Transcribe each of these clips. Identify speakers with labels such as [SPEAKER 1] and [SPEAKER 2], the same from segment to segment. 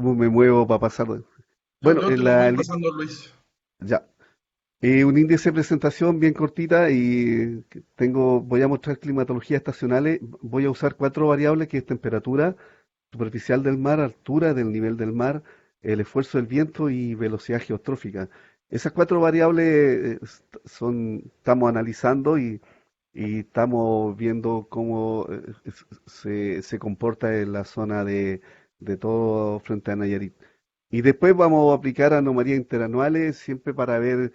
[SPEAKER 1] cómo me muevo para pasar.
[SPEAKER 2] Yo,
[SPEAKER 1] Bueno,
[SPEAKER 2] yo te lo voy pasando, Luis.
[SPEAKER 1] ya. Un índice de presentación bien cortita y voy a mostrar climatologías estacionales. Voy a usar cuatro variables que es temperatura superficial del mar, altura del nivel del mar, el esfuerzo del viento y velocidad geostrófica. Esas cuatro variables estamos analizando y estamos viendo cómo se comporta en la zona de todo frente a Nayarit. Y después vamos a aplicar anomalías interanuales, siempre para ver,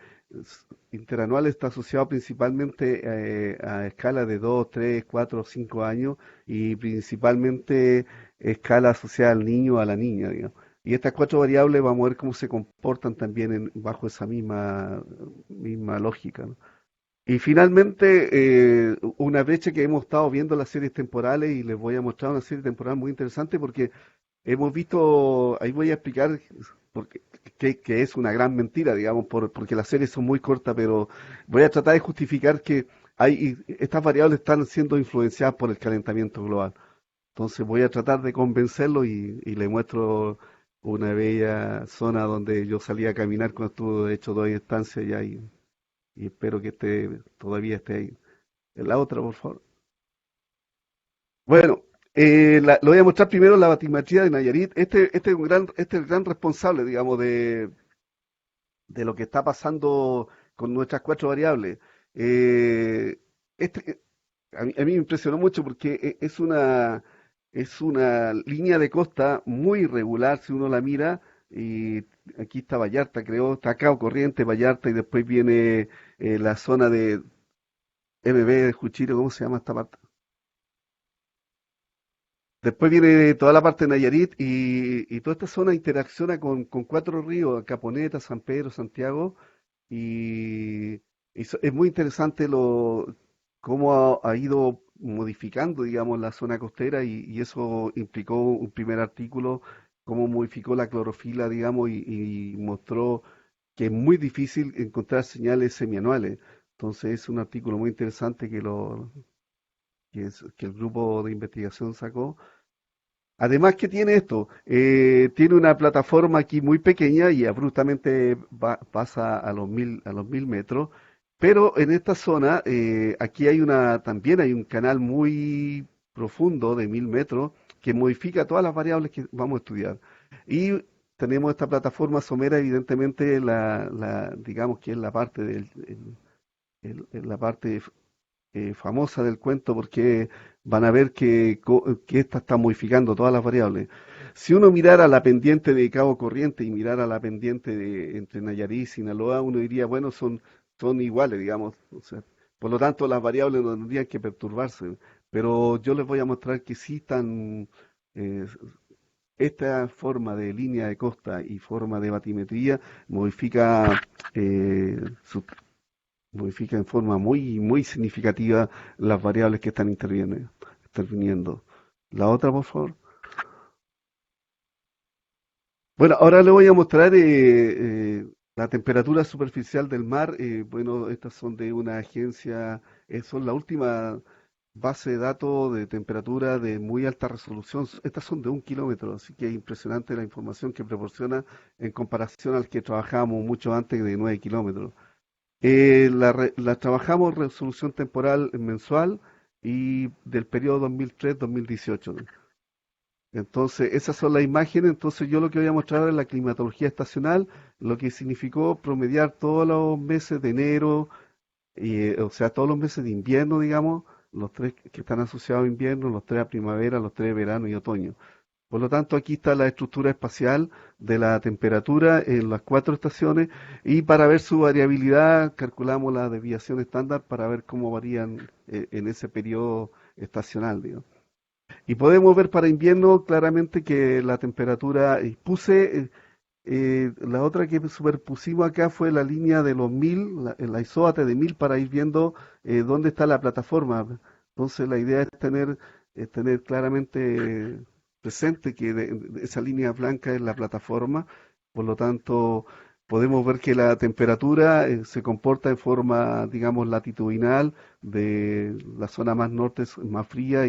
[SPEAKER 1] interanuales está asociado principalmente a escalas de 2, 3, 4, 5 años y principalmente escala asociada al niño o a la niña, digamos. Y estas cuatro variables vamos a ver cómo se comportan también bajo esa misma lógica, ¿no? Y finalmente, una brecha que hemos estado viendo las series temporales y les voy a mostrar una serie temporal muy interesante porque hemos visto, ahí voy a explicar porque, que es una gran mentira, digamos, porque las series son muy cortas, pero voy a tratar de justificar que estas variables están siendo influenciadas por el calentamiento global. Entonces voy a tratar de convencerlo y le muestro una bella zona donde yo salí a caminar cuando estuve, de hecho, doy estancia ya y espero que todavía esté ahí. En la otra, por favor. Bueno, lo voy a mostrar primero la batimetría de Nayarit. Este es el gran responsable, digamos, de lo que está pasando con nuestras cuatro variables. Eh, este, a mí me impresionó mucho porque es una línea de costa muy irregular si uno la mira. Y aquí está Vallarta, creo, está Cabo Corriente, Vallarta, y después viene la zona de MB de Juchito, ¿cómo se llama esta parte? Después viene toda la parte de Nayarit y toda esta zona interacciona con cuatro ríos, Caponeta, San Pedro, Santiago, y, es muy interesante cómo ha ido modificando, digamos, la zona costera y eso implicó un primer artículo, cómo modificó la clorofila, digamos, y mostró que es muy difícil encontrar señales semianuales. Entonces es un artículo muy interesante que el grupo de investigación sacó. Además que tiene esto, tiene una plataforma aquí muy pequeña y abruptamente pasa a los mil metros, pero en esta zona aquí también hay un canal muy profundo de 1000 metros que modifica todas las variables que vamos a estudiar. Y tenemos esta plataforma somera, evidentemente digamos que es la parte la parte famosa del cuento porque van a ver que esta está modificando todas las variables. Si uno mirara la pendiente de Cabo Corriente y mirara la pendiente entre Nayarit y Sinaloa, uno diría, bueno, son iguales, digamos. O sea, por lo tanto, las variables no tendrían que perturbarse. Pero yo les voy a mostrar que sí están, eh, esta forma de línea de costa y forma de batimetría modifica eh, su modifica en forma muy significativa las variables que están interviniendo. La otra, por favor. Bueno, ahora le voy a mostrar la temperatura superficial del mar. Bueno, estas son de una agencia, son la última base de datos de temperatura de muy alta resolución. Estas son de 1 kilómetro, así que es impresionante la información que proporciona en comparación al que trabajábamos mucho antes de 9 kilómetros. La trabajamos en resolución temporal mensual y del periodo 2003-2018. Entonces, esas son las imágenes. Entonces, yo lo que voy a mostrar es la climatología estacional, lo que significó promediar todos los meses de enero, o sea, todos los meses de invierno, digamos, los tres que están asociados a invierno, los tres a primavera, los tres a verano y otoño. Por lo tanto, aquí está la estructura espacial de la temperatura en las cuatro estaciones y para ver su variabilidad calculamos la desviación estándar para ver cómo varían en ese periodo estacional, digamos. Y podemos ver para invierno claramente que la temperatura, la otra que superpusimos acá fue la línea de los 1000, la isóbate de 1000 para ir viendo dónde está la plataforma. Entonces la idea es tener claramente presente que esa línea blanca es la plataforma, por lo tanto podemos ver que la temperatura se comporta en forma, digamos, latitudinal, de la zona más norte es más fría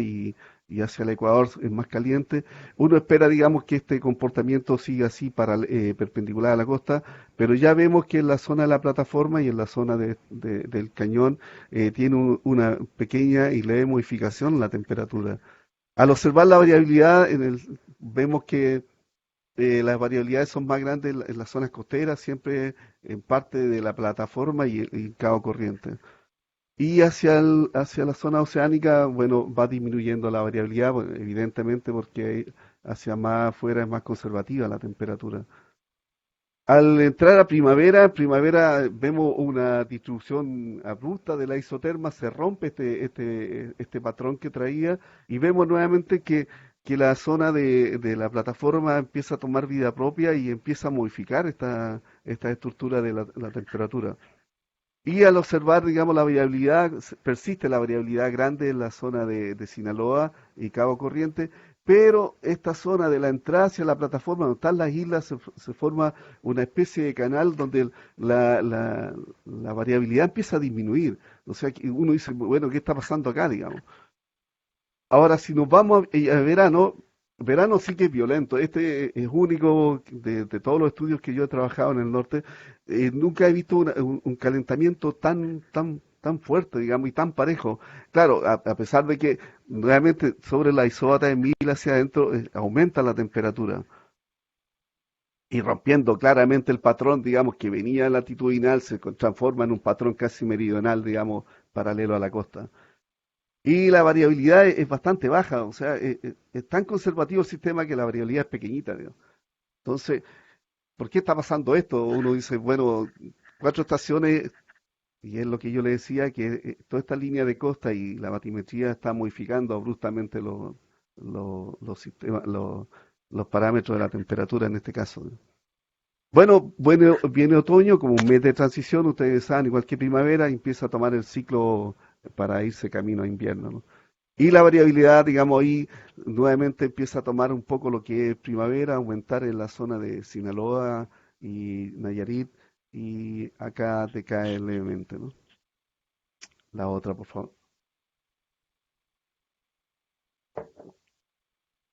[SPEAKER 1] y hacia el Ecuador es más caliente. Uno espera, digamos, que este comportamiento siga así perpendicular a la costa, pero ya vemos que en la zona de la plataforma y en la zona del cañón tiene una pequeña y leve modificación en la temperatura. Al observar la variabilidad, vemos que las variabilidades son más grandes en las zonas costeras, siempre en parte de la plataforma y Cabo Corriente. Y hacia la zona oceánica, bueno, va disminuyendo la variabilidad, bueno, evidentemente porque hacia más afuera es más conservativa la temperatura. Al entrar a primavera vemos una distribución abrupta de la isoterma, se rompe este patrón que traía y vemos nuevamente que la zona de la plataforma empieza a tomar vida propia y empieza a modificar esta estructura de la temperatura. Y al observar, digamos, la variabilidad, persiste la variabilidad grande en la zona de Sinaloa y Cabo Corriente, pero esta zona de la entrada hacia la plataforma donde están las islas se forma una especie de canal donde la variabilidad empieza a disminuir. O sea, que uno dice, bueno, ¿qué está pasando acá, digamos? Ahora, si nos vamos a verano sí que es violento. Este es único de todos los estudios que yo he trabajado en el norte. Nunca he visto un calentamiento tan fuerte, digamos, y tan parejo. Claro, a pesar de que realmente sobre la isóbata de 1000 hacia adentro aumenta la temperatura y rompiendo claramente el patrón, digamos, que venía latitudinal, se transforma en un patrón casi meridional, digamos, paralelo a la costa. Y la variabilidad es bastante baja, o sea, es tan conservativo el sistema que la variabilidad es pequeñita, digamos. Entonces, ¿por qué está pasando esto? Uno dice, bueno, 4 estaciones, y es lo que yo le decía, que toda esta línea de costa y la batimetría está modificando abruptamente los sistemas, los parámetros de la temperatura en este caso. Bueno, viene otoño como un mes de transición, ustedes saben, igual que primavera, empieza a tomar el ciclo para irse camino a invierno, ¿no? Y la variabilidad, digamos, ahí nuevamente empieza a tomar un poco lo que es primavera, aumentar en la zona de Sinaloa y Nayarit, y acá decae levemente, ¿no? La otra, por favor.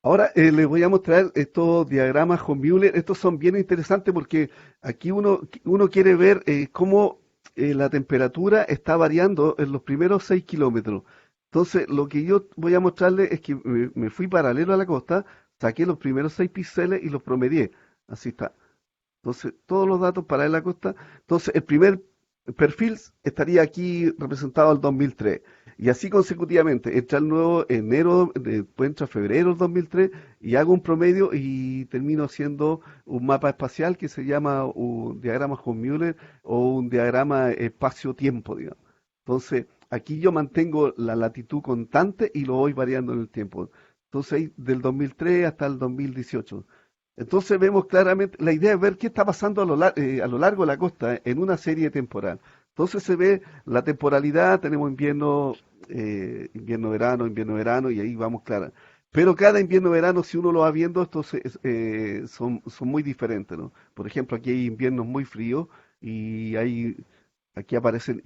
[SPEAKER 1] Ahora les voy a mostrar estos diagramas con Müller. Estos son bien interesantes porque aquí uno quiere ver cómo la temperatura está variando en los primeros 6 kilómetros. Entonces, lo que yo voy a mostrarles es que me fui paralelo a la costa, saqué los primeros 6 píxeles y los promedié. Así está. Entonces, todos los datos para la costa. Entonces, el primer perfil estaría aquí representado al 2003. Y así consecutivamente. Entra el nuevo enero, después entra febrero del 2003 y hago un promedio y termino haciendo un mapa espacial que se llama un diagrama von Müller o un diagrama espacio-tiempo, digamos. Entonces, aquí yo mantengo la latitud constante y lo voy variando en el tiempo. Entonces, ahí del 2003 hasta el 2018. Entonces vemos claramente, la idea es ver qué está pasando a lo largo de la costa en una serie temporal. Entonces se ve la temporalidad, tenemos invierno-verano, y ahí vamos clara. Pero cada invierno-verano, si uno lo va viendo, estos son muy diferentes, ¿no? Por ejemplo, aquí hay inviernos muy fríos y aquí aparecen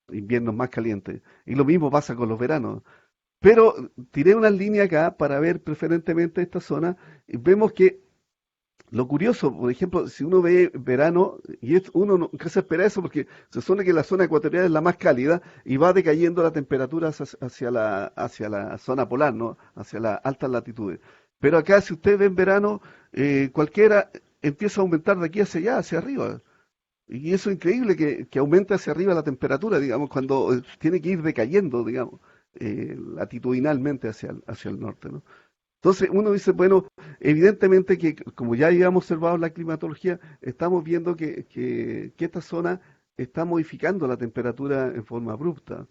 [SPEAKER 1] inviernos más calientes. Y lo mismo pasa con los veranos. Pero tiré una línea acá para ver preferentemente esta zona y vemos que lo curioso, por ejemplo, si uno ve verano, uno nunca se espera eso porque se supone que la zona ecuatorial es la más cálida y va decayendo la temperatura hacia la zona polar, ¿no? Hacia las altas latitudes. Pero acá, si usted ve en verano, cualquiera empieza a aumentar de aquí hacia allá, hacia arriba. Y eso es increíble que aumente hacia arriba la temperatura, digamos, cuando tiene que ir decayendo, digamos, latitudinalmente hacia el norte, ¿no? Entonces uno dice, bueno, evidentemente que como ya habíamos observado en la climatología, estamos viendo que esta zona está modificando la temperatura en forma abrupta.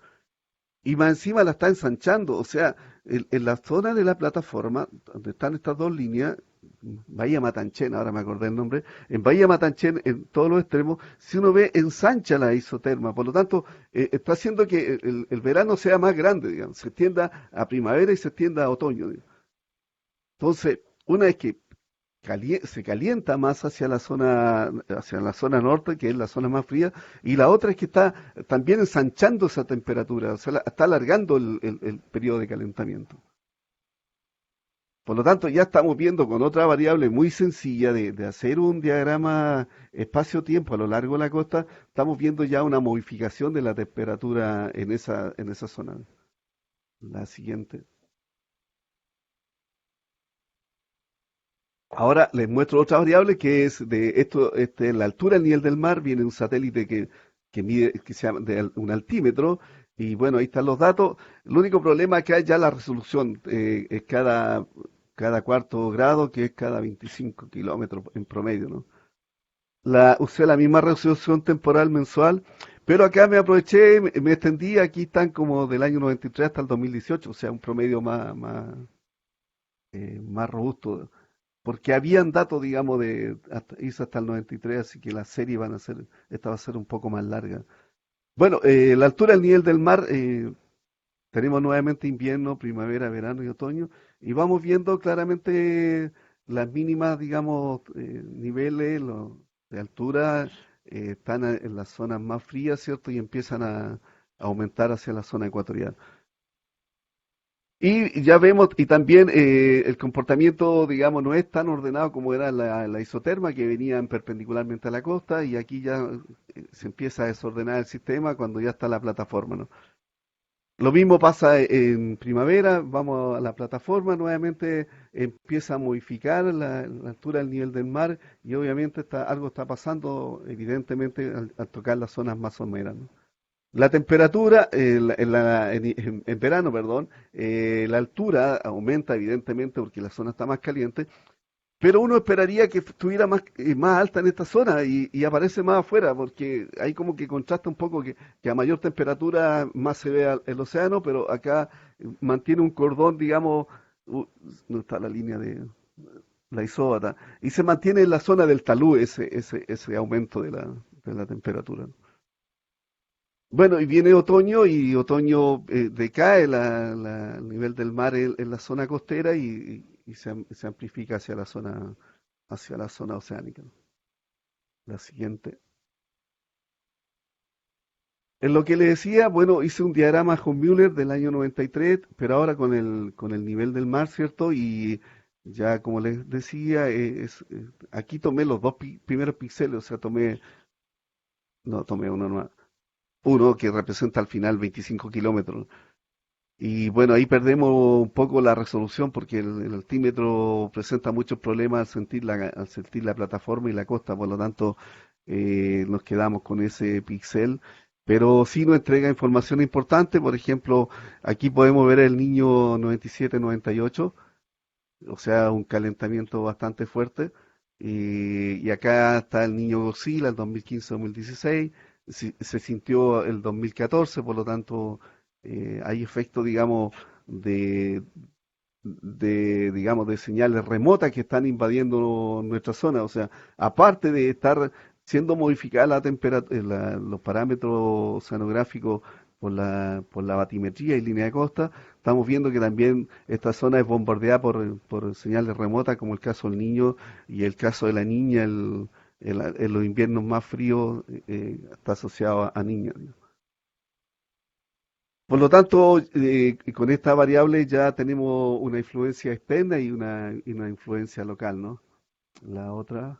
[SPEAKER 1] Y más encima la está ensanchando, o sea, en la zona de la plataforma, donde están estas dos líneas, Bahía Matanchen, ahora me acordé el nombre, en Bahía Matanchen, en todos los extremos, si uno ve, ensancha la isoterma, por lo tanto, está haciendo que el verano sea más grande, digamos, se extienda a primavera y se extienda a otoño, digamos. Entonces, una vez que se calienta más hacia la zona norte, que es la zona más fría, y la otra es que está también ensanchando esa temperatura, o sea, está alargando el periodo de calentamiento. Por lo tanto, ya estamos viendo con otra variable muy sencilla de hacer un diagrama espacio-tiempo a lo largo de la costa, estamos viendo ya una modificación de la temperatura en esa zona. La siguiente. Ahora les muestro otra variable que es de esto, la altura del nivel del mar, viene un satélite que mide, que se llama un altímetro, y bueno, ahí están los datos. El único problema es que hay ya la resolución, es cada cuarto grado, que es cada 25 kilómetros en promedio, ¿no? Usé la misma resolución temporal mensual, pero acá me aproveché, me extendí, aquí están como del año 93 hasta el 2018, o sea, un promedio más robusto porque habían datos, digamos, irse hasta el 93, así que la serie esta va a ser un poco más larga. Bueno, la altura del nivel del mar, tenemos nuevamente invierno, primavera, verano y otoño, y vamos viendo claramente las mínimas, digamos, niveles de altura, están en las zonas más frías, ¿cierto? Y empiezan a aumentar hacia la zona ecuatorial. Y ya vemos, y también el comportamiento, digamos, no es tan ordenado como era la isoterma, que venían perpendicularmente a la costa, y aquí ya se empieza a desordenar el sistema cuando ya está la plataforma, ¿no? Lo mismo pasa en primavera, vamos a la plataforma, nuevamente empieza a modificar la altura del nivel del mar, y obviamente algo está pasando, evidentemente, al tocar las zonas más someras, ¿no? La temperatura en verano, perdón, la altura aumenta evidentemente porque la zona está más caliente, pero uno esperaría que estuviera más alta en esta zona y aparece más afuera, porque ahí como que contrasta un poco que a mayor temperatura más se ve el océano, pero acá mantiene un cordón, digamos, uh, no está la línea de la isóbata, y se mantiene en la zona del talud ese aumento de la temperatura. Bueno, y viene otoño y otoño decae el nivel del mar en la zona costera y se amplifica hacia la zona oceánica, ¿no? La siguiente. En lo que le decía, bueno, hice un diagrama con Müller del año 93, pero ahora con el nivel del mar, ¿cierto? Y ya como les decía, aquí tomé los primeros píxeles, o sea, no, tomé uno, uno que representa al final 25 kilómetros. Y bueno, ahí perdemos un poco la resolución porque el altímetro presenta muchos problemas al sentir la plataforma y la costa, por lo tanto nos quedamos con ese píxel, pero sí nos entrega información importante, por ejemplo, aquí podemos ver el niño 97-98, o sea, un calentamiento bastante fuerte, y acá está el niño Godzilla, el 2015-2016, se sintió el 2014, por lo tanto hay efectos, digamos, de, digamos, de señales remotas que están invadiendo nuestra zona. O sea, aparte de estar siendo modificada la temperatura, los parámetros oceanográficos por la batimetría y línea de costa, estamos viendo que también esta zona es bombardeada por señales remotas, como el caso del niño y el caso de la niña, en los inviernos más fríos está asociado a niñas. Por lo tanto, con esta variable ya tenemos una influencia externa y una influencia local, ¿no? La otra,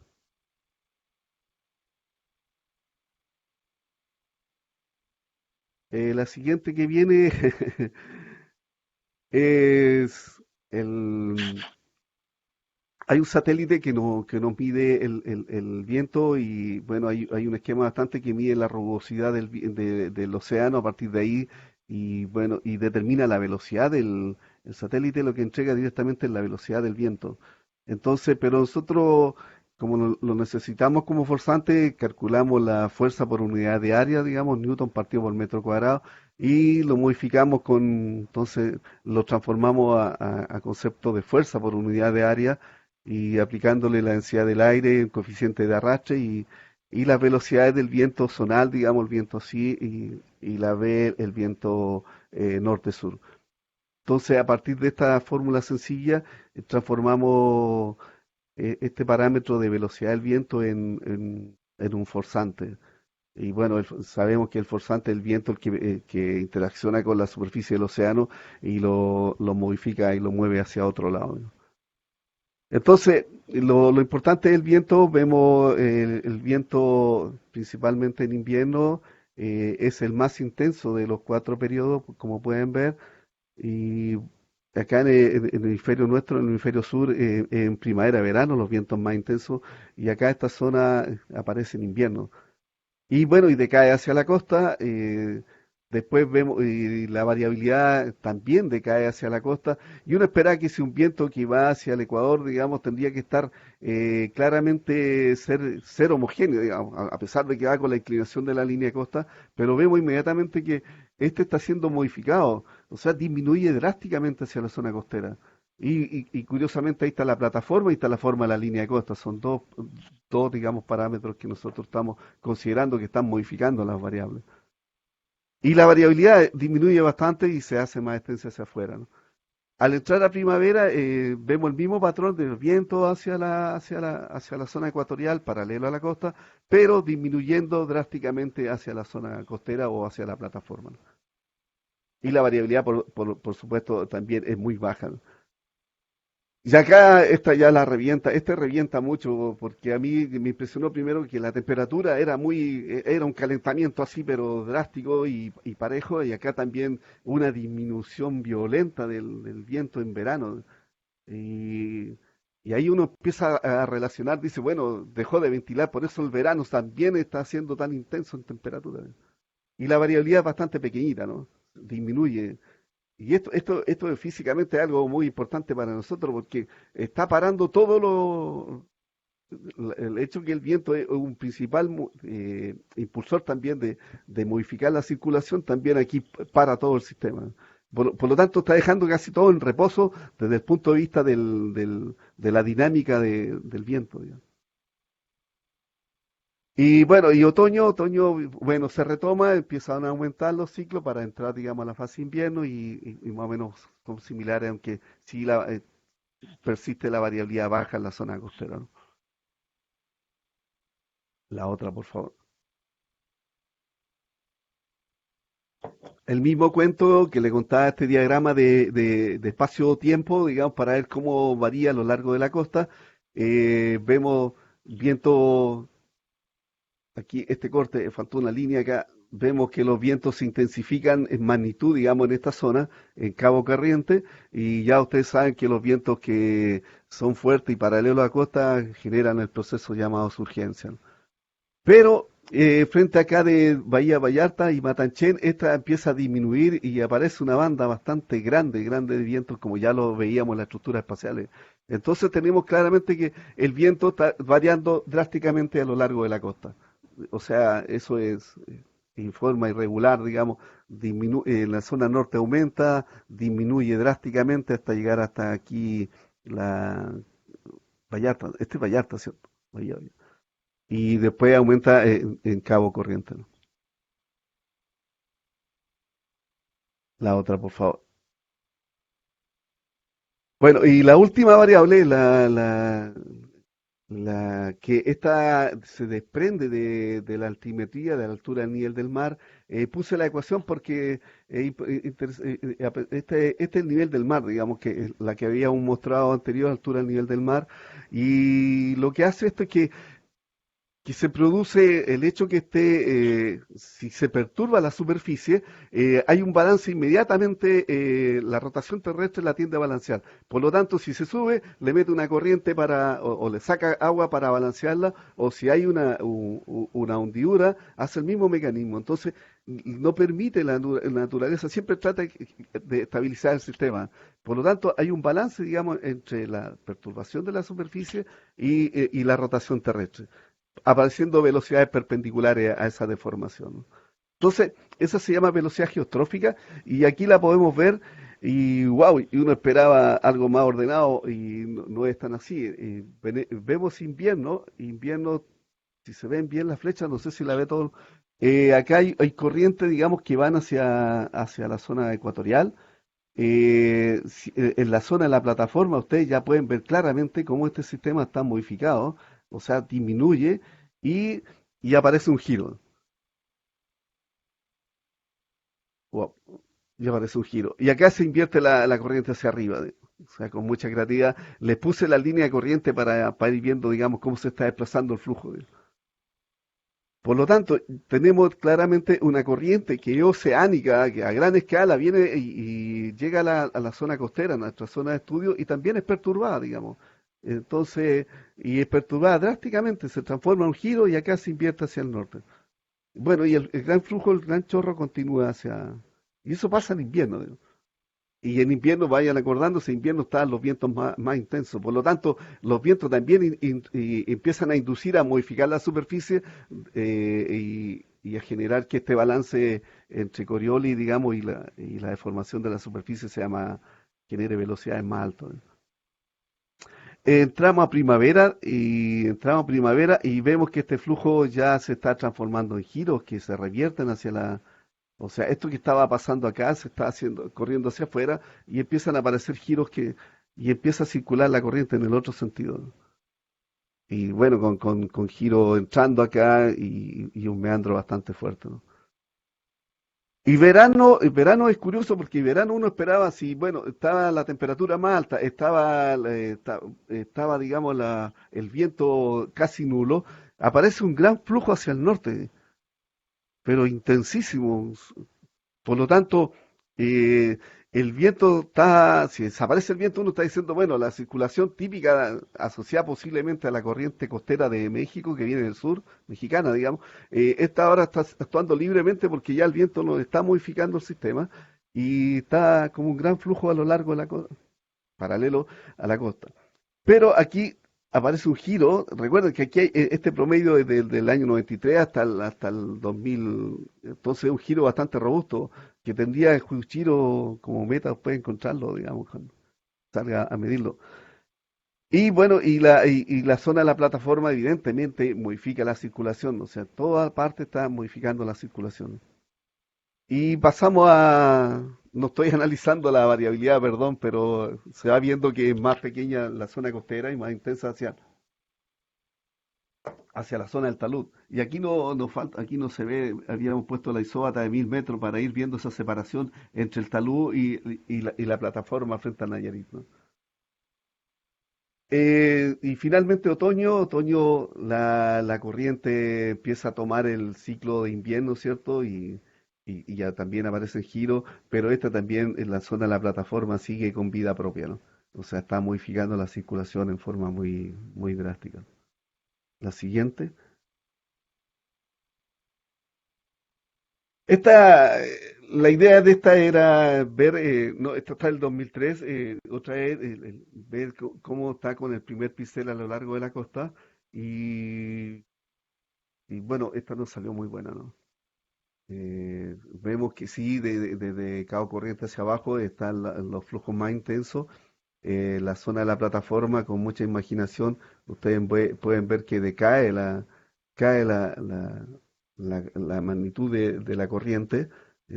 [SPEAKER 1] la siguiente que viene es el, hay un satélite que nos mide el viento y bueno, hay un esquema bastante que mide la rugosidad del océano a partir de ahí y bueno, y determina la velocidad el satélite, lo que entrega directamente es la velocidad del viento. Entonces, pero nosotros, como lo necesitamos como forzante, calculamos la fuerza por unidad de área, digamos, Newton partido por metro cuadrado, y lo modificamos entonces lo transformamos a concepto de fuerza por unidad de área y aplicándole la densidad del aire, el coeficiente de arrastre y las velocidades del viento zonal, digamos, el viento sí, y la B, el viento norte-sur. Entonces, a partir de esta fórmula sencilla, transformamos este parámetro de velocidad del viento en un forzante. Y bueno, sabemos que el forzante es el viento que interacciona con la superficie del océano y lo modifica y lo mueve hacia otro lado, ¿no? Entonces, lo importante es el viento, vemos el viento principalmente en invierno, es el más intenso de los cuatro periodos, como pueden ver, y acá en el hemisferio nuestro, en el hemisferio sur, en primavera, verano, los vientos más intensos, y acá esta zona aparece en invierno. Y bueno, y decae hacia la costa, después vemos y la variabilidad también decae hacia la costa, y uno espera que si un viento que va hacia el Ecuador, digamos, tendría que estar claramente ser homogéneo, digamos, a pesar de que va con la inclinación de la línea de costa, pero vemos inmediatamente que este está siendo modificado, o sea, disminuye drásticamente hacia la zona costera. Y curiosamente ahí está la plataforma y está la forma de la línea de costa, son dos, digamos, parámetros que nosotros estamos considerando que están modificando las variables. Y la variabilidad disminuye bastante y se hace más extensa hacia afuera, ¿no? Al entrar a primavera, vemos el mismo patrón del viento hacia la zona ecuatorial, paralelo a la costa, pero disminuyendo drásticamente hacia la zona costera o hacia la plataforma, ¿no? Y la variabilidad, por supuesto, también es muy baja, ¿no? Y acá esta ya la revienta, este revienta mucho porque a mí me impresionó primero que la temperatura era un calentamiento así pero drástico y parejo, y acá también una disminución violenta del viento en verano. Y, y ahí uno empieza a relacionar, dice, bueno, dejó de ventilar, por eso el verano también está siendo tan intenso en temperatura. Y la variabilidad es bastante pequeñita, ¿no? Disminuye. Y esto es físicamente algo muy importante para nosotros porque está parando el hecho que el viento es un principal impulsor también de modificar la circulación, también aquí para todo el sistema. Por lo tanto, está dejando casi todo en reposo desde el punto de vista de la dinámica del viento, digamos. Y bueno, y otoño, bueno, se retoma, empiezan a aumentar los ciclos para entrar, digamos, a la fase invierno y más o menos son similares, aunque sí persiste la variabilidad baja en la zona costera, ¿no? La otra, por favor. El mismo cuento que le contaba este diagrama de espacio-tiempo, digamos, para ver cómo varía a lo largo de la costa. Vemos viento. Aquí este corte, faltó una línea acá, vemos que los vientos se intensifican en magnitud, digamos, en esta zona, en Cabo Corriente, y ya ustedes saben que los vientos que son fuertes y paralelos a la costa generan el proceso llamado surgencia, ¿no? Pero frente acá de Bahía Vallarta y Matanchén, esta empieza a disminuir y aparece una banda bastante grande de vientos, como ya lo veíamos en las estructuras espaciales. Entonces tenemos claramente que el viento está variando drásticamente a lo largo de la costa. O sea, eso es en forma irregular, digamos, en la zona norte aumenta, disminuye drásticamente hasta llegar hasta aquí la Vallarta, este es Vallarta, ¿cierto? Vallarta. Y después aumenta en Cabo Corriente, ¿no? La otra, por favor. Bueno, y la última variable, la que esta se desprende de la altimetría, de la altura del nivel del mar, puse la ecuación porque este es el nivel del mar, digamos, que es la que habíamos mostrado anterior, altura del nivel del mar, y lo que hace esto es que se produce el hecho que si se perturba la superficie, hay un balance inmediatamente, la rotación terrestre la tiende a balancear. Por lo tanto, si se sube, le mete una corriente o le saca agua para balancearla, o si hay una hundidura, hace el mismo mecanismo. Entonces, no permite la naturaleza, siempre trata de estabilizar el sistema. Por lo tanto, hay un balance, digamos, entre la perturbación de la superficie y la rotación terrestre, apareciendo velocidades perpendiculares a esa deformación, ¿no? Entonces, esa se llama velocidad geostrófica y aquí la podemos ver y wow, y uno esperaba algo más ordenado y no es tan así. Vemos invierno, si se ven bien las flechas, no sé si la ve todo. Acá hay corrientes, digamos, que van hacia la zona ecuatorial. En la zona de la plataforma ustedes ya pueden ver claramente cómo este sistema está modificado, o sea, disminuye y, y aparece un giro. Wow, y aparece un giro. Y acá se invierte la corriente hacia arriba. o sea, con mucha creatividad. Les puse la línea de corriente para ir viendo, digamos, cómo se está desplazando el flujo. Por lo tanto, tenemos claramente una corriente que es oceánica, que a gran escala viene y llega a la zona costera, a nuestra zona de estudio, y también es perturbada, digamos. Entonces, y es perturbada drásticamente, se transforma en un giro y acá se invierte hacia el norte. Bueno, y el gran flujo, el gran chorro continúa hacia... Y eso pasa en invierno, digo. Y en invierno, vayan acordándose, en invierno están los vientos más intensos. Por lo tanto, los vientos también y empiezan a inducir a modificar la superficie y a generar que este balance entre Coriolis, digamos, y la deformación de la superficie genere velocidades más altas. Entramos a primavera y vemos que este flujo ya se está transformando en giros que se revierten hacia o sea, esto que estaba pasando acá se está haciendo, corriendo hacia afuera y empiezan a aparecer y empieza a circular la corriente en el otro sentido. Y bueno, con giro entrando acá y un meandro bastante fuerte, ¿no? Y verano es curioso porque verano uno esperaba si, bueno, estaba la temperatura más alta, estaba, digamos, el viento casi nulo, aparece un gran flujo hacia el norte, pero intensísimo. Por lo tanto, eh, el viento si desaparece el viento, uno está diciendo, bueno, la circulación típica asociada posiblemente a la corriente costera de México, que viene del sur, mexicana, digamos, esta ahora está actuando libremente porque ya el viento no está modificando el sistema y está como un gran flujo a lo largo de la costa, paralelo a la costa. Pero aquí aparece un giro. Recuerden que aquí hay este promedio desde el año 93 hasta el 2000. Entonces es un giro bastante robusto que tendría el giro como meta, después encontrarlo, digamos, cuando salga a medirlo. Y bueno, y la zona de la plataforma evidentemente modifica la circulación, o sea, toda parte está modificando la circulación. Y pasamos no estoy analizando la variabilidad, perdón, pero se va viendo que es más pequeña la zona costera y más intensa hacia la zona del talud. Y aquí no nos falta, aquí no se ve, habíamos puesto la isóbata de 1000 metros para ir viendo esa separación entre el talud y la plataforma frente al Nayarit, ¿no? Y finalmente otoño la corriente empieza a tomar el ciclo de invierno, ¿cierto? Y ya también aparece el giro, pero esta también en la zona de la plataforma sigue con vida propia, ¿no? O sea, está modificando la circulación en forma muy drástica. La siguiente. La idea de esta era ver, no, esta está del 2003, otra es ver cómo está con el primer pincel a lo largo de la costa y, y bueno, esta no salió muy buena, ¿no? Vemos que sí, de Cabo Corriente hacia abajo están los flujos más intensos, la zona de la plataforma con mucha imaginación, ustedes pueden ver que cae la magnitud de la corriente,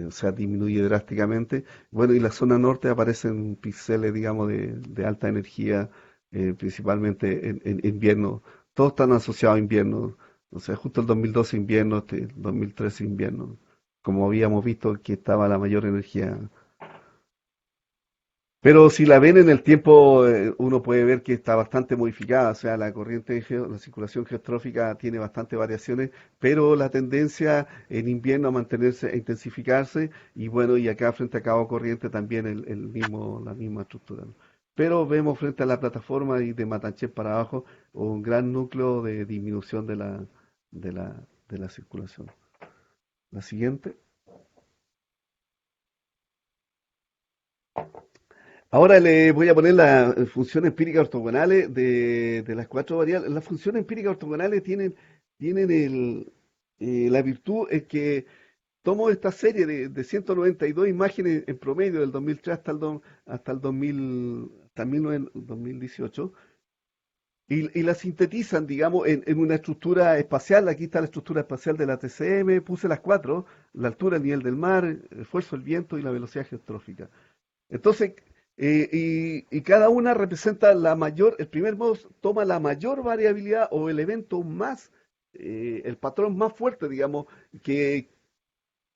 [SPEAKER 1] o sea, disminuye drásticamente. Bueno, y la zona norte aparecen píxeles, digamos, de alta energía, principalmente en invierno. Todos están asociados a invierno. O sea, justo el 2012 invierno, el 2013 invierno. Como habíamos visto que estaba la mayor energía. Pero si la ven en el tiempo, uno puede ver que está bastante modificada, o sea, la circulación geostrófica tiene bastantes variaciones, pero la tendencia en invierno a mantenerse, a intensificarse, y bueno, y acá frente a Cabo Corriente también la misma estructura, ¿no? Pero vemos frente a la plataforma y de Matanché para abajo un gran núcleo de disminución de de la circulación. La siguiente. Ahora le voy a poner las funciones empíricas ortogonales de las cuatro variables. Las funciones empíricas ortogonales tienen la virtud es que tomo esta serie de 192 imágenes en promedio del 2003 hasta el 2000, hasta 2018 y la sintetizan, digamos, en una estructura espacial. Aquí está la estructura espacial de la TCM, puse las cuatro: la altura, el nivel del mar, el esfuerzo del viento y la velocidad geostrófica. Entonces, y cada una representa el primer modo toma la mayor variabilidad o el evento el patrón más fuerte, digamos, que,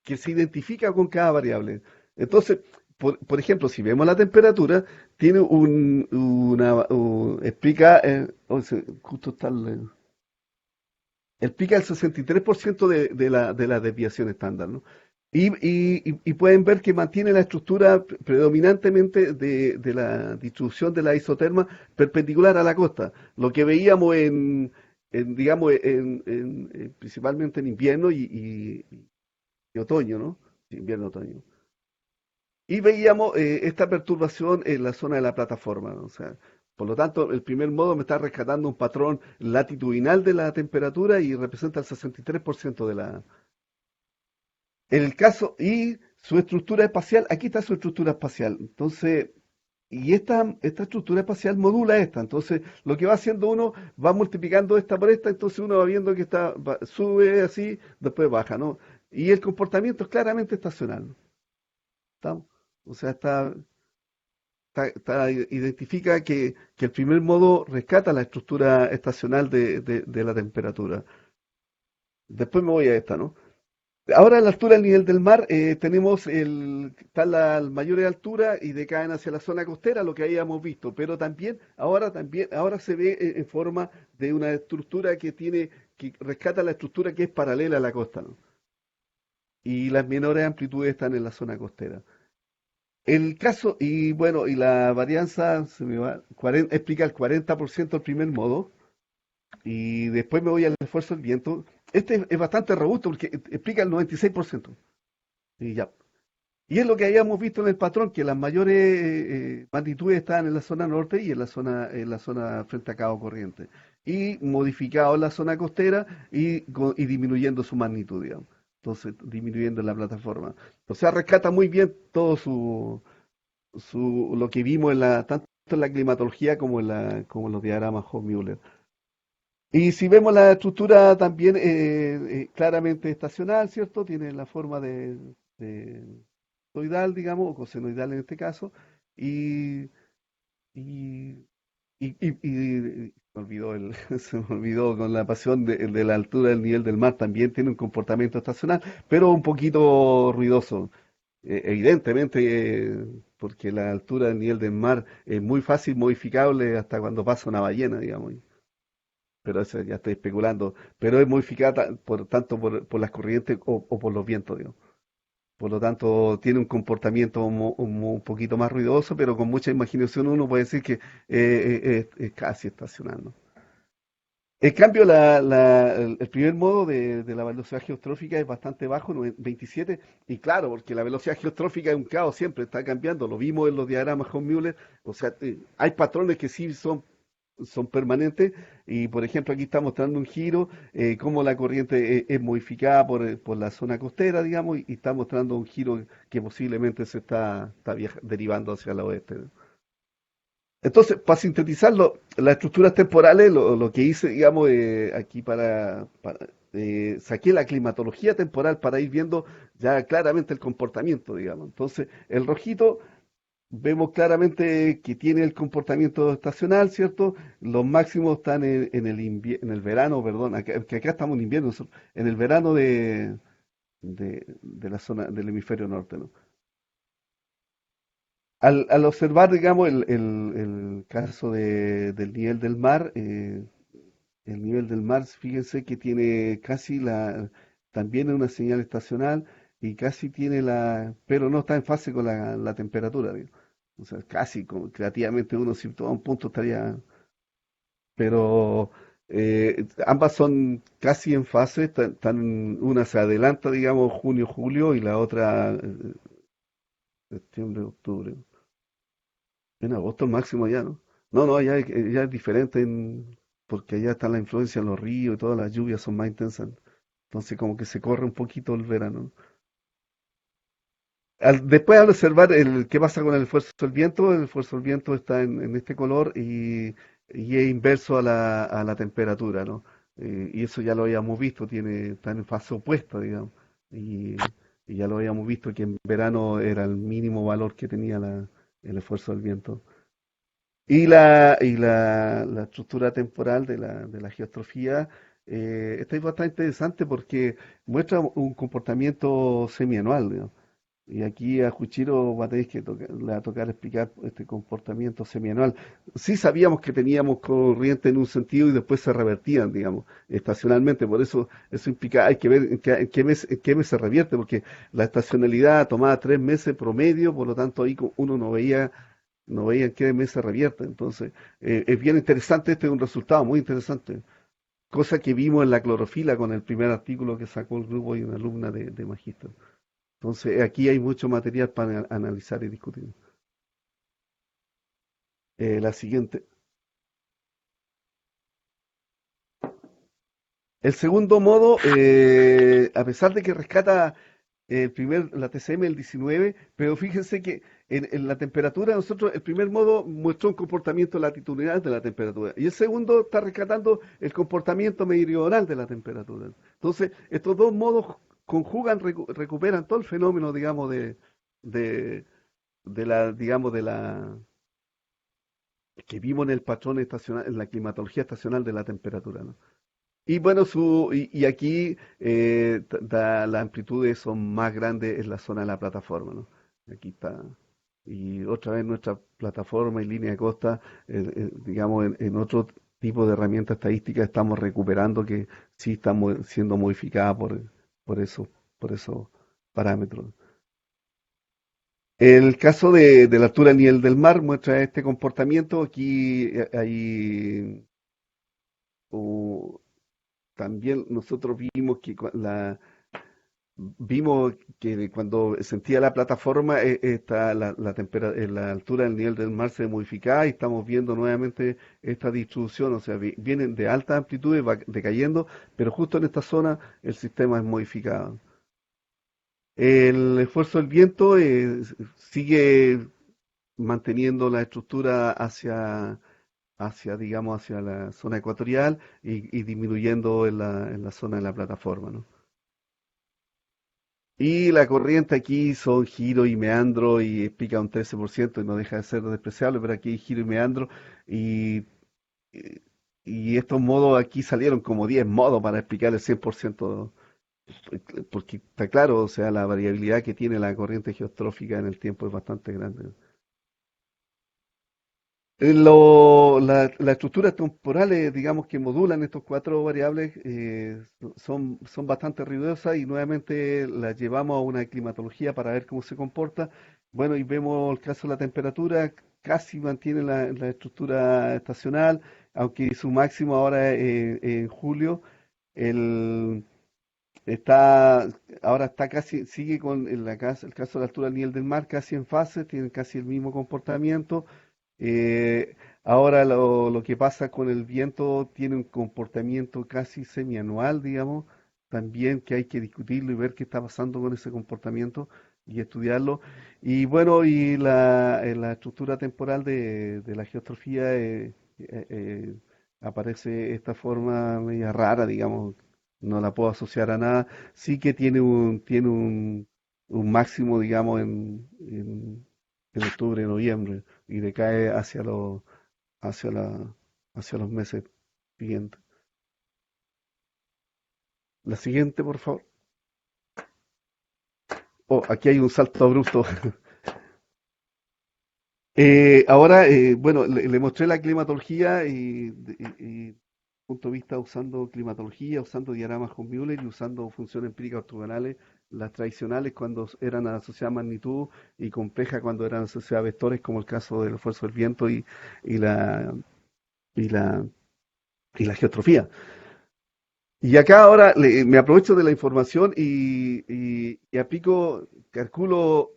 [SPEAKER 1] que se identifica con cada variable. Entonces, por ejemplo, si vemos la temperatura, tiene explica, justo está explica el 63% de la desviación estándar, ¿no? Y pueden ver que mantiene la estructura predominantemente de la distribución de la isoterma perpendicular a la costa, lo que veíamos digamos, principalmente en invierno y otoño, ¿no? Sí, invierno-otoño. Y veíamos esta perturbación en la zona de la plataforma, ¿no? O sea, por lo tanto, el primer modo me está rescatando un patrón latitudinal de la temperatura y representa el 63% de la... El caso, y su estructura espacial, aquí está su estructura espacial. Entonces, y esta estructura espacial modula esta. Entonces, lo que va haciendo uno, va multiplicando esta por esta, entonces uno va viendo que sube así, después baja, ¿no? Y el comportamiento es claramente estacional, ¿no? ¿Estamos? O sea, identifica que el primer modo rescata la estructura estacional de la temperatura. Después me voy a esta, ¿no? Ahora a la altura del nivel del mar tenemos están las mayores alturas y decaen hacia la zona costera, lo que habíamos visto, pero ahora se ve en forma de una estructura que rescata la estructura que es paralela a la costa, ¿no? Y las menores amplitudes están en la zona costera. El caso, y bueno, y la varianza explica el 40% el primer modo, y después me voy al esfuerzo del viento. Este es bastante robusto porque explica el 96%. Y ya. Y es lo que habíamos visto en el patrón, que las mayores magnitudes estaban en la zona norte y en la zona frente a Cabo Corriente. Y modificado en la zona costera y disminuyendo su magnitud, digamos. Entonces, disminuyendo la plataforma. O sea, rescata muy bien todo lo que vimos tanto en la climatología como en los diagramas Hofmüller. Y si vemos la estructura también claramente estacional, ¿cierto? Tiene la forma de conoidal, digamos, o cosenoidal en este caso, y, y, me olvidó se me olvidó con la pasión de la altura del nivel del mar, también tiene un comportamiento estacional, pero un poquito ruidoso. Evidentemente, porque la altura del nivel del mar es muy fácil modificable hasta cuando pasa una ballena, digamos, pero eso ya estoy especulando, pero es modificada tanto por las corrientes o por los vientos, digamos. Por lo tanto, tiene un comportamiento un poquito más ruidoso, pero con mucha imaginación uno puede decir que es casi estacional, ¿no? En cambio, el primer modo de la velocidad geostrófica es bastante bajo, 27, y claro, porque la velocidad geostrófica es un caos, siempre está cambiando, lo vimos en los diagramas von Müller, o sea, hay patrones que sí son permanentes, y por ejemplo aquí está mostrando un giro, cómo la corriente es modificada por la zona costera, digamos, y está mostrando un giro que posiblemente está derivando hacia el oeste, ¿no? Entonces, para sintetizarlo, las estructuras temporales, lo que hice, digamos, aquí saqué la climatología temporal para ir viendo ya claramente el comportamiento, digamos. Entonces, el rojito, vemos claramente que tiene el comportamiento estacional, ¿cierto? Los máximos están en el verano, perdón, que acá estamos en invierno, en el verano de la zona del hemisferio norte, ¿no? Al observar, digamos, el caso del nivel del mar, el nivel del mar, fíjense que tiene también una señal estacional y casi pero no está en fase con la temperatura, digo. O sea, casi, creativamente uno si todo un punto estaría, pero ambas son casi en fase, una se adelanta, digamos, junio, julio y la otra septiembre, octubre. En agosto el máximo ya, ¿no? No, no, ya es diferente porque allá está la influencia en los ríos y todas las lluvias son más intensas. Entonces como que se corre un poquito el verano. Después al observar qué pasa con el esfuerzo del viento está en este color y es inverso a la temperatura, ¿no? Y eso ya lo habíamos visto, está en fase opuesta, digamos. Y, y ya lo habíamos visto que en verano era el mínimo valor que tenía el esfuerzo del viento. La estructura temporal de la geostrofía, esta es bastante interesante porque muestra un comportamiento semianual, digamos. Y aquí a Juchiro va a tener que le va a tocar explicar este comportamiento semianual. Sí sabíamos que teníamos corriente en un sentido y después se revertían, digamos, estacionalmente. Por eso eso implica, hay que ver en qué mes se revierte, porque la estacionalidad tomaba 3 meses promedio, por lo tanto ahí uno no veía en qué mes se revierte. Entonces, es bien interesante, este es un resultado muy interesante. Cosa que vimos en la clorofila con el primer artículo que sacó el grupo y una alumna de magíster. Entonces, aquí hay mucho material para analizar y discutir. La siguiente. El segundo modo, a pesar de que rescata la TCM el 19, pero fíjense que en la temperatura, nosotros, el primer modo muestra un comportamiento latitudinal de la temperatura y el segundo está rescatando el comportamiento meridional de la temperatura. Entonces, estos dos modos conjugan, recuperan todo el fenómeno, digamos, de, digamos, de la que vimos en el patrón estacional, en la climatología estacional de la temperatura, ¿no? Y bueno, y aquí las amplitudes son más grandes en la zona de la plataforma, ¿no? Aquí está. Y otra vez nuestra plataforma y línea de costa, digamos, en otro tipo de herramienta estadística estamos recuperando que sí están siendo modificadas por eso, por esos parámetros. El caso de la altura del nivel del mar muestra este comportamiento. Aquí hay también nosotros vimos que vimos que cuando sentía la plataforma, la altura del nivel del mar se modificaba y estamos viendo nuevamente esta distribución, o sea, vienen de altas amplitudes, va decayendo, pero justo en esta zona el sistema es modificado. El esfuerzo del viento sigue manteniendo la estructura digamos, hacia la zona ecuatorial y disminuyendo en la zona de la plataforma, ¿no? Y la corriente aquí son giro y meandro y pica un 13% y no deja de ser despreciable, pero aquí hay giro y meandro y, y estos modos aquí salieron como 10 modos para explicar el 100%, porque está claro, o sea, la variabilidad que tiene la corriente geostrófica en el tiempo es bastante grande. Las estructuras temporales, digamos, que modulan estos cuatro variables son bastante ruidosas y nuevamente las llevamos a una climatología para ver cómo se comporta. Bueno, y vemos el caso de la temperatura, casi mantiene la estructura estacional, aunque su máximo ahora es en julio. El, está, ahora está casi, sigue con el caso de la altura del nivel del mar, casi en fase, tiene casi el mismo comportamiento. Ahora lo que pasa con el viento tiene un comportamiento casi semianual, digamos, también que hay que discutirlo y ver qué está pasando con ese comportamiento y estudiarlo. Y bueno, la estructura temporal de la geostrofía aparece esta forma media rara, digamos, no la puedo asociar a nada. Sí que un máximo, digamos, en octubre, noviembre y decae hacia hacia los meses siguientes. La siguiente, por favor. Oh, aquí hay un salto abrupto. Ahora, bueno, le mostré la climatología y punto de vista usando climatología, usando diagramas con Müller y usando funciones empíricas ortogonales, las tradicionales cuando eran asociadas a magnitud y complejas cuando eran asociadas a vectores, como el caso del esfuerzo del viento y la, y la, y la geostrofía. Y acá ahora me aprovecho de la información y aplico, calculo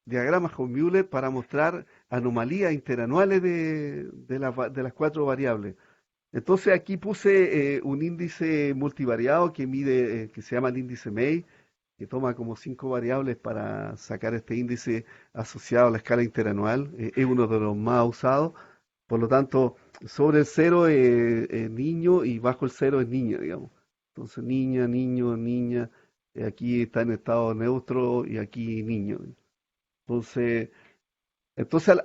[SPEAKER 1] diagramas con Müller para mostrar anomalías interanuales de las cuatro variables. Entonces aquí puse un índice multivariado que mide, que se llama el índice May, que toma como 5 variables para sacar este índice asociado a la escala interanual. Es uno de los más usados. Por lo tanto, sobre el cero es niño y bajo el cero es niña, digamos. Entonces, niña, niño, niña, aquí está en estado neutro y aquí niño. Entonces,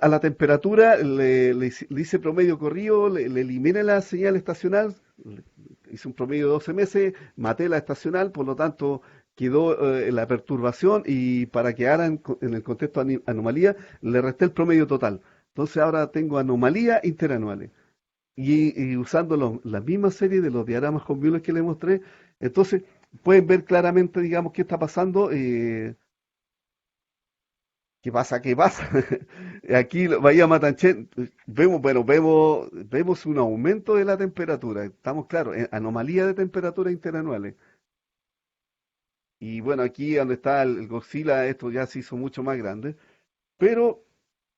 [SPEAKER 1] a la temperatura le hice promedio corrido, le eliminé la señal estacional, hice un promedio de 12 meses, maté la estacional, por lo tanto quedó la perturbación y para que hagan en el contexto anomalía, le resté el promedio total. Entonces ahora tengo anomalías interanuales. Y usando la misma serie de los diagramas con violas que le mostré, entonces pueden ver claramente, digamos, qué está pasando. ¿Qué pasa? ¿Qué pasa? Aquí, Bahía Matanchen, vemos, bueno, vemos un aumento de la temperatura. Estamos claros, anomalía de temperaturas interanuales. Y bueno, aquí donde está el Godzilla, esto ya se hizo mucho más grande. Pero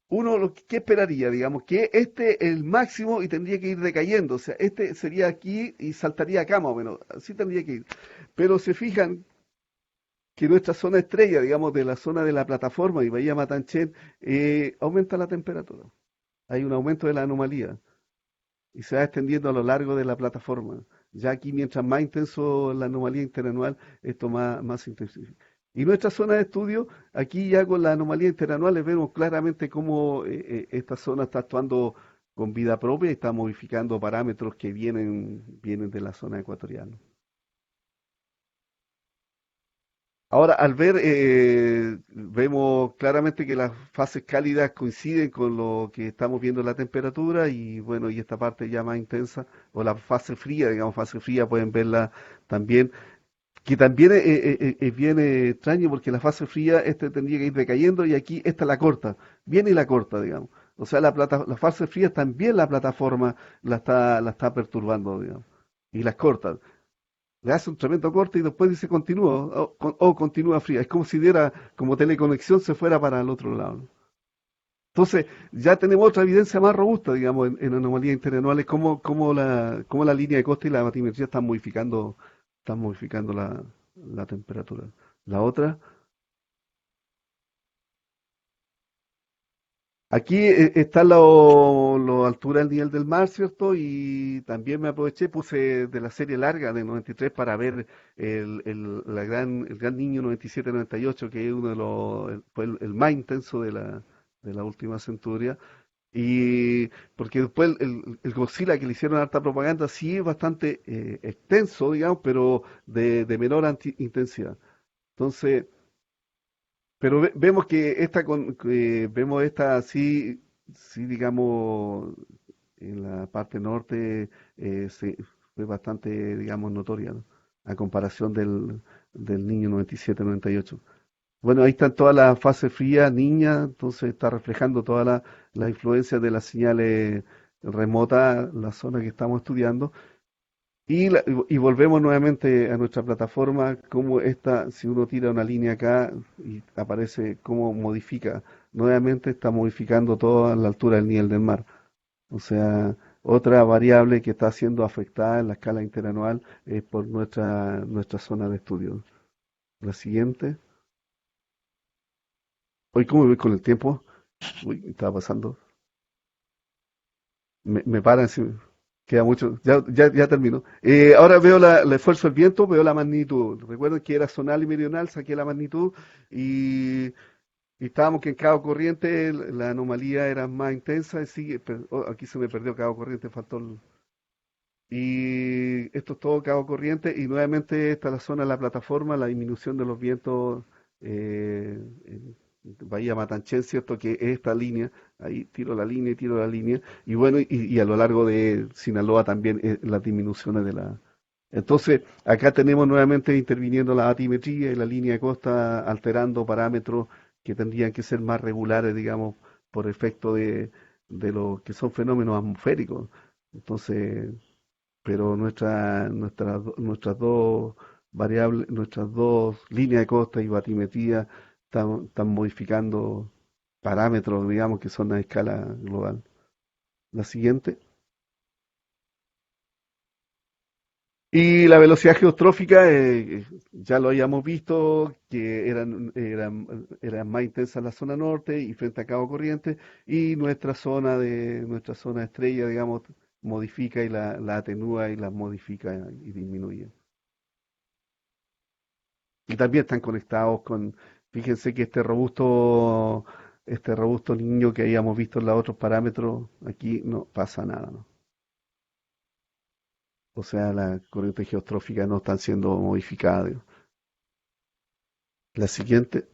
[SPEAKER 1] uno, ¿qué esperaría? Digamos, que este es el máximo y tendría que ir decayendo. O sea, este sería aquí y saltaría acá más o menos. Así tendría que ir. Pero se fijan que nuestra zona estrella, digamos, de la zona de la plataforma y Bahía Matanchen, aumenta la temperatura. Hay un aumento de la anomalía y se va extendiendo a lo largo de la plataforma. Ya aquí, mientras más intenso la anomalía interanual, esto más intenso. Y nuestra zona de estudio, aquí ya con la anomalía interanual, vemos claramente cómo esta zona está actuando con vida propia y está modificando parámetros que vienen de la zona ecuatorial. Ahora, al ver, vemos claramente que las fases cálidas coinciden con lo que estamos viendo en la temperatura y bueno, y esta parte ya más intensa, o la fase fría, digamos, fase fría, pueden verla también, que también es bien extraño porque la fase fría, este tendría que ir decayendo y aquí esta la corta, viene y la corta, digamos. O sea, la fase fría también la plataforma la está perturbando, digamos, y las corta le hace un tremendo corte y después dice continúa o continúa fría. Es como si diera, como teleconexión, se fuera para el otro lado, ¿no? Entonces, ya tenemos otra evidencia más robusta, digamos, en anomalías interanuales, cómo la línea de costa y la batimetría están modificando la temperatura. La otra, aquí está la altura del nivel del mar, ¿cierto? Y también me aproveché, puse de la serie larga de 93 para ver el gran niño 97-98, que es uno fue el más intenso de la última centuria. Y porque después el Godzilla que le hicieron harta propaganda sí es bastante extenso, digamos, pero de menor intensidad. Entonces, pero vemos que vemos esta sí, digamos, en la parte norte fue bastante, digamos, notoria, ¿no? A comparación del niño 97-98. Bueno, ahí están todas las fases frías, niña, entonces está reflejando todas las influencias de las señales remotas, la zona que estamos estudiando. Y volvemos nuevamente a nuestra plataforma, como si uno tira una línea acá y aparece cómo modifica, nuevamente está modificando toda la altura del nivel del mar. O sea, otra variable que está siendo afectada en la escala interanual es por nuestra zona de estudio. La siguiente. Hoy, ¿cómo voy con el tiempo? Uy, estaba pasando. Me paran, si queda mucho. Ya termino. Ahora veo el esfuerzo del viento, veo la magnitud. Recuerden que era zonal y meridional, saqué la magnitud y, y estábamos que en Cabo Corriente la anomalía era más intensa. Y sigue, aquí se me perdió Cabo Corriente, faltó y esto es todo Cabo Corriente y nuevamente está la zona de la plataforma, la disminución de los vientos en Bahía Matanchen, ¿cierto? Que es esta línea, ahí tiro la línea y tiro la línea, y bueno, y a lo largo de Sinaloa también las disminuciones de la... Entonces, acá tenemos nuevamente interviniendo la batimetría y la línea de costa alterando parámetros que tendrían que ser más regulares, digamos, por efecto de lo que son fenómenos atmosféricos. Entonces, pero nuestras dos variables, nuestras dos líneas de costa y batimetría están modificando parámetros, digamos, que son a escala global. La siguiente. Y la velocidad geostrófica, ya lo habíamos visto, que eran más intensas en la zona norte y frente a Cabo Corriente, y nuestra zona estrella, digamos, modifica y la atenúa y la modifica y disminuye. Y también están conectados fíjense que este robusto niño que habíamos visto en los otros parámetros, aquí no pasa nada, ¿no? O sea, las corrientes geostróficas no están siendo modificadas, digo. La siguiente.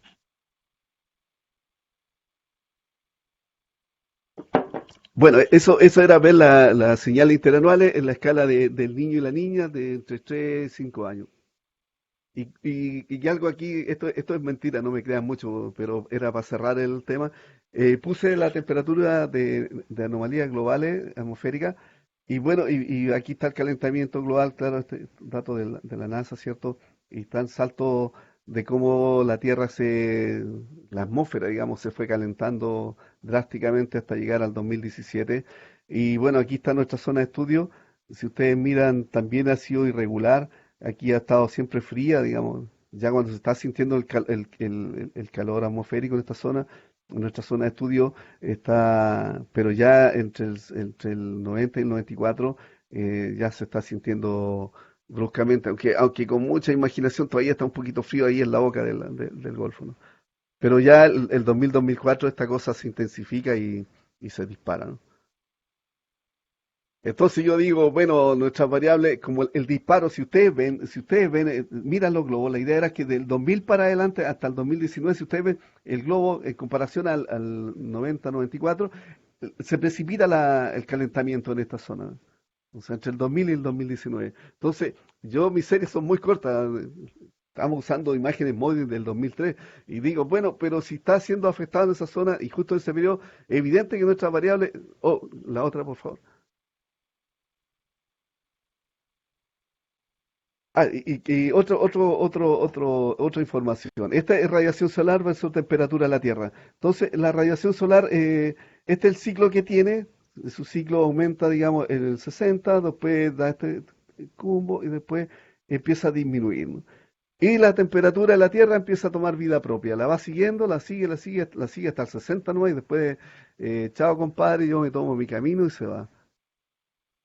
[SPEAKER 1] Bueno, eso era ver las señales interanuales en la escala del niño y la niña de entre 3 y 5 años. Y algo aquí, esto es mentira, no me crean mucho, pero era para cerrar el tema. Puse la temperatura de anomalías globales atmosféricas y bueno, y aquí está el calentamiento global, claro, este dato de la NASA, ¿cierto? Y están saltos de cómo la atmósfera, digamos, se fue calentando drásticamente hasta llegar al 2017. Y bueno, aquí está nuestra zona de estudio. Si ustedes miran, también ha sido irregular. Aquí ha estado siempre fría, digamos, ya cuando se está sintiendo el calor atmosférico en esta zona, en nuestra zona de estudio está, pero ya entre el 90 y el 94 ya se está sintiendo bruscamente, aunque con mucha imaginación todavía está un poquito frío ahí en la boca del Golfo, ¿no? Pero ya el 2000-2004 esta cosa se intensifica y se dispara, ¿no? Entonces yo digo, bueno, nuestras variables, como el disparo, si ustedes ven, miran los globos, la idea era que del 2000 para adelante hasta el 2019, si ustedes ven el globo en comparación al 90-94, se precipita el calentamiento en esta zona, o sea, entre el 2000 y el 2019. Entonces, mis series son muy cortas, estamos usando imágenes móviles del 2003, y digo, bueno, pero si está siendo afectado en esa zona y justo en ese periodo, evidente que nuestras variables, la otra, por favor. Y otra información. Esta es radiación solar versus temperatura de la Tierra. Entonces, la radiación solar, este es el ciclo que tiene. Su ciclo aumenta, digamos, en el 60, después da este cumbo y después empieza a disminuir, ¿no? Y la temperatura de la Tierra empieza a tomar vida propia. La va siguiendo, la sigue hasta el 69 y después, chao compadre, yo me tomo mi camino y se va.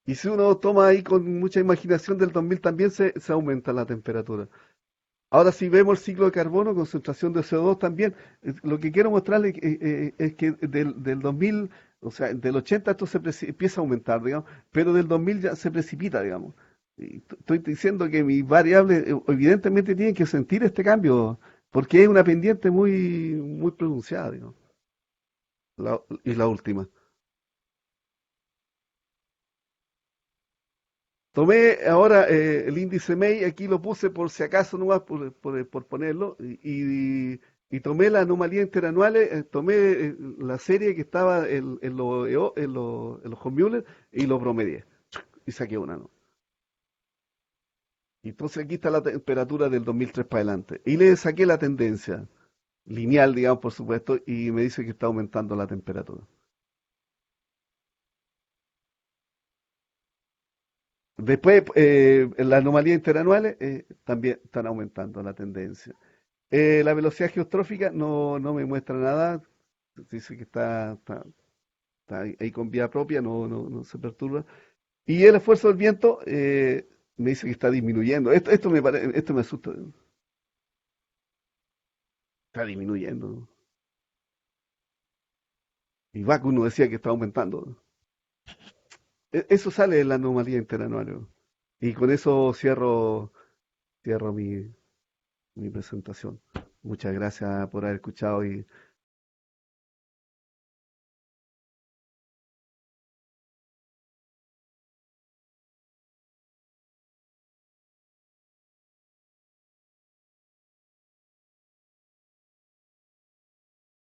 [SPEAKER 1] Y si uno toma ahí con mucha imaginación del 2000 también se aumenta la temperatura. Ahora si vemos el ciclo de carbono, concentración de CO2 también, lo que quiero mostrarles es que del 2000, o sea, del 80 esto empieza a aumentar, digamos, pero del 2000 ya se precipita, digamos. Y estoy diciendo que mis variables evidentemente tienen que sentir este cambio, porque es una pendiente muy, muy pronunciada, digamos. Y la última. Tomé ahora el índice MEI, aquí lo puse por si acaso, nomás por ponerlo, y tomé las anomalías interanuales, tomé la serie que estaba en los von Müller y lo promedié, y saqué una, ¿no? Y entonces aquí está la temperatura del 2003 para adelante. Y le saqué la tendencia, lineal, digamos, por supuesto, y me dice que está aumentando la temperatura. Después, en las anomalías interanuales también están aumentando la tendencia. La velocidad geostrófica no me muestra nada, dice que está ahí con vía propia, no se perturba. Y el esfuerzo del viento me dice que está disminuyendo. Esto me asusta, está disminuyendo. Y Vacuno decía que está aumentando. Eso sale en la anomalía interanual. Y con eso cierro mi presentación. Muchas gracias por haber escuchado y